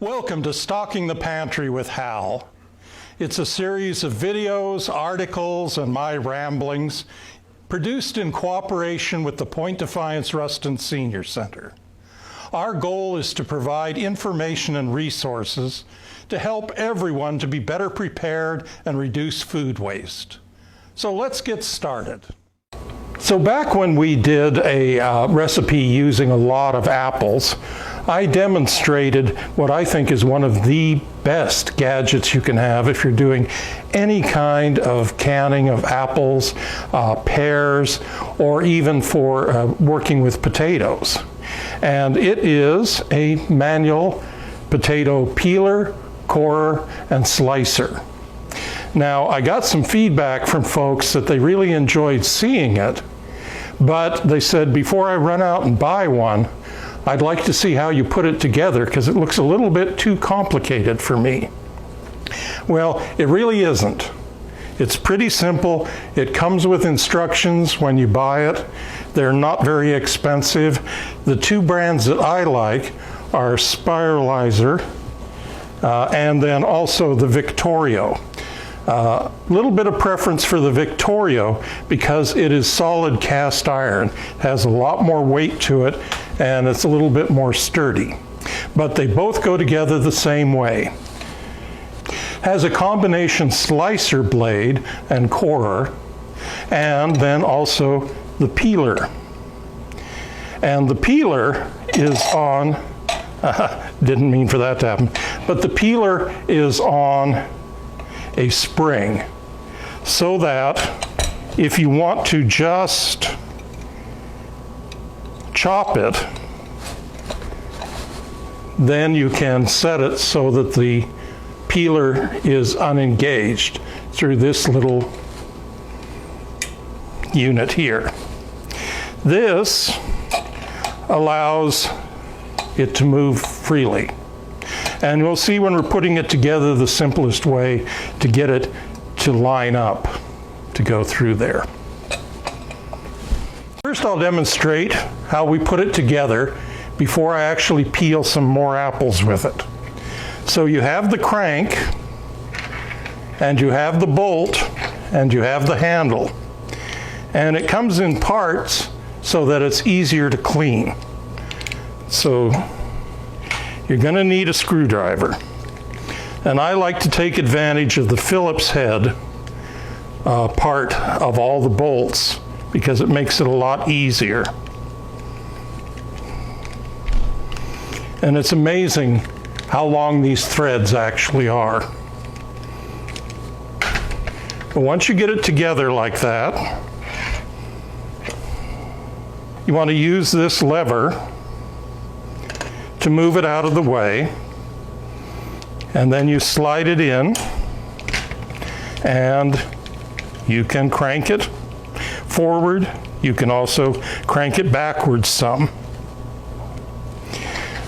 Welcome to Stocking the Pantry with Hal. It's a series of videos, articles, and my ramblings produced in cooperation with the Defiance-Ruston Senior Center. Our goal is to provide information and resources to help everyone to be better prepared and reduce food waste. So let's get started. So back when we did a recipe using a lot of apples, I demonstrated what I think is one of the best gadgets you can have if you're doing any kind of canning of apples, pears, or even for working with potatoes. And it is a manual potato peeler, corer, and slicer. Now, I got some feedback from folks that they really enjoyed seeing it, but they said, before I run out and buy one, I'd like to see how you put it together because it looks a little bit too complicated for me. Well, it really isn't. It's pretty simple. It comes with instructions when you buy it. They're not very expensive. The two brands that I like are Spiralizer and then also the Victorio. Little bit of preference for the Victorio because it is solid cast iron. It has a lot more weight to it and it's a little bit more sturdy. But they both go together the same way. Has a combination slicer blade and corer, and then also the peeler. And the peeler is on, didn't mean for that to happen, but the peeler is on a spring so that if you want to just chop it, then you can set it so that the peeler is unengaged through this little unit here. This allows it to move freely. And we'll see when we're putting it together the simplest way to get it to line up to go through there. First, I'll demonstrate how we put it together before I actually peel some more apples with it. So you have the crank, and you have the bolt, and you have the handle. And it comes in parts so that it's easier to clean. So you're going to need a screwdriver. And I like to take advantage of the Phillips head part of all the bolts because it makes it a lot easier. And it's amazing how long these threads actually are. But once you get it together like that, you want to use this lever to move it out of the way, and then you slide it in, and you can crank it forward. You can also crank it backwards some.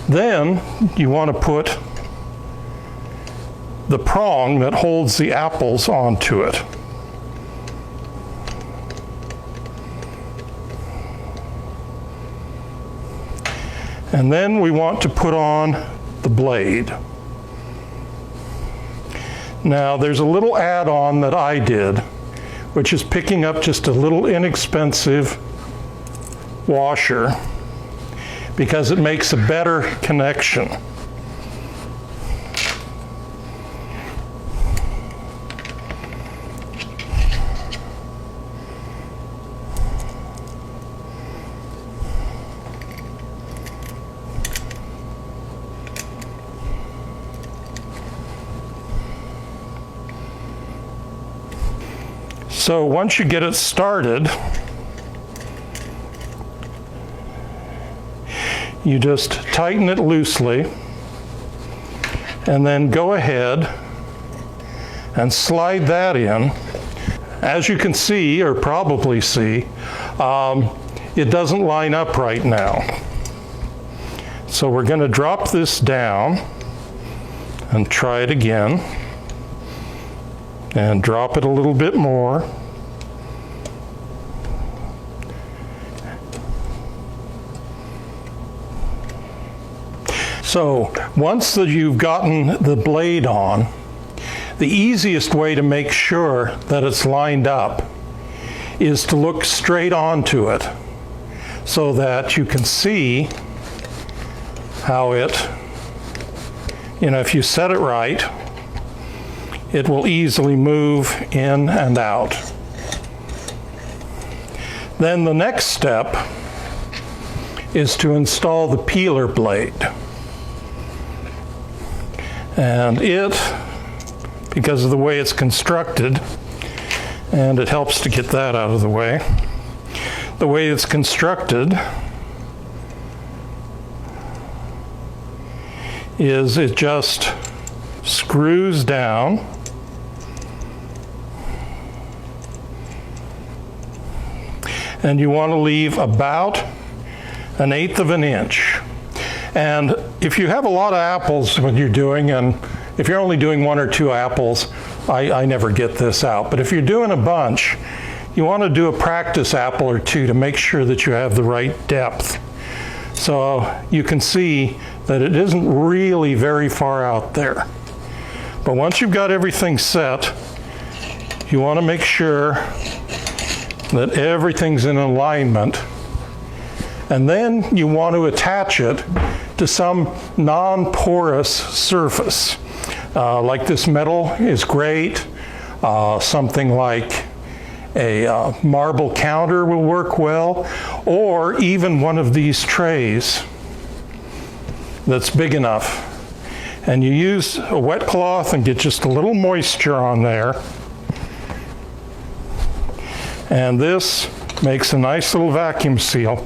Then you want to put the prong that holds the apples onto it. And then we want to put on the blade. Now there's a little add-on that I did, which is picking up just a little inexpensive washer because it makes a better connection. So once you get it started, you just tighten it loosely and then go ahead and slide that in. As you can see, or probably see, it doesn't line up right now. So we're going to drop this down and try it again. And drop it a little bit more. So once that you've gotten the blade on, the easiest way to make sure that it's lined up is to look straight onto it so that you can see how it, if you set it right, it will easily move in and out. Then the next step is to install the peeler blade. And it, because of the way it's constructed, and it helps to get that out of the way it's constructed is it just screws down and you want to leave about 1/8 of an inch. And if you have a lot of apples when you're doing, and if you're only doing 1 or 2 apples, I never get this out. But if you're doing a bunch, you want to do a practice apple or 2 to make sure that you have the right depth. So you can see that it isn't really very far out there. But once you've got everything set, you want to make sure that everything's in alignment. And then you want to attach it to some non-porous surface. Like this metal is great. Something like a marble counter will work well, or even one of these trays that's big enough. And you use a wet cloth and get just a little moisture on there. And this makes a nice little vacuum seal.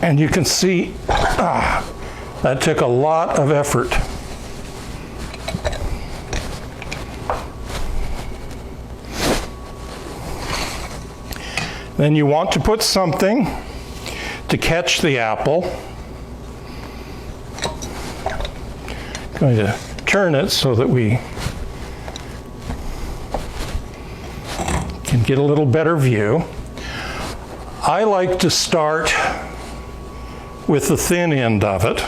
And you can see, that took a lot of effort. Then you want to put something to catch the apple. I'm going to turn it so that we can get a little better view. I like to start with the thin end of it.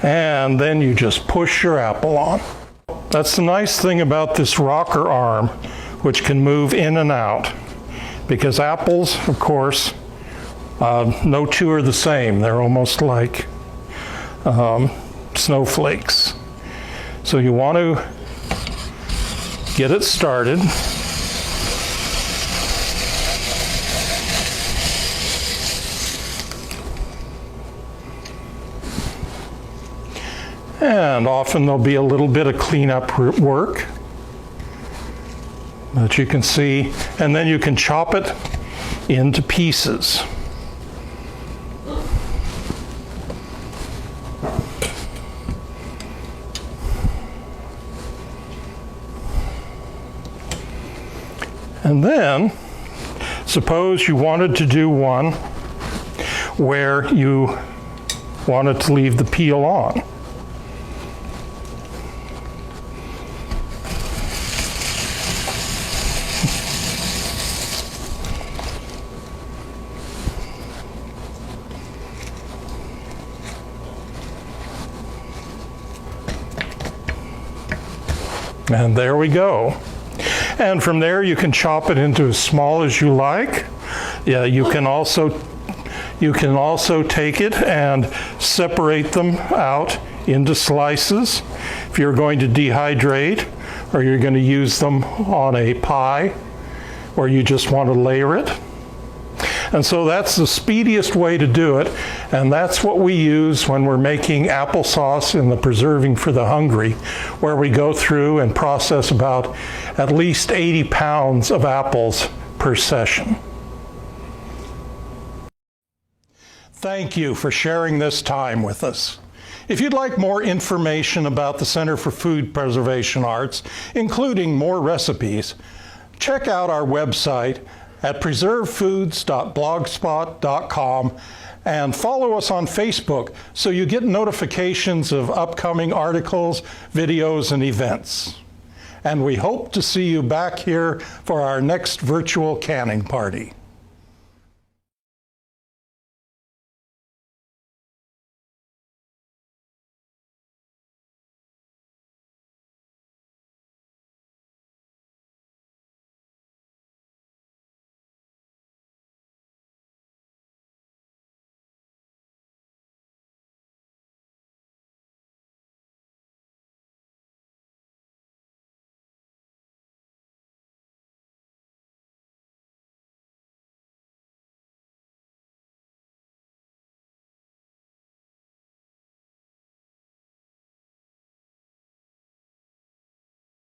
And then you just push your apple on. That's the nice thing about this rocker arm, which can move in and out. Because apples, of course, no two are the same. They're almost like snowflakes. So you want to get it started. And often there'll be a little bit of cleanup work that you can see, and then you can chop it into pieces. And then, suppose you wanted to do one where you wanted to leave the peel on. And there we go. And from there you can chop it into as small as you like. Yeah, you can also take it and separate them out into slices if you're going to dehydrate, or you're going to use them on a pie, or you just want to layer it. And so that's the speediest way to do it, and that's what we use when we're making applesauce in the Preserving for the Hungry, where we go through and process about at least 80 pounds of apples per session. Thank you for sharing this time with us. If you'd like more information about the Center for Food Preservation Arts, including more recipes, check out our website at preservedfoods.blogspot.com and follow us on Facebook so you get notifications of upcoming articles, videos, and events. and we hope to see you back here for our next virtual canning party.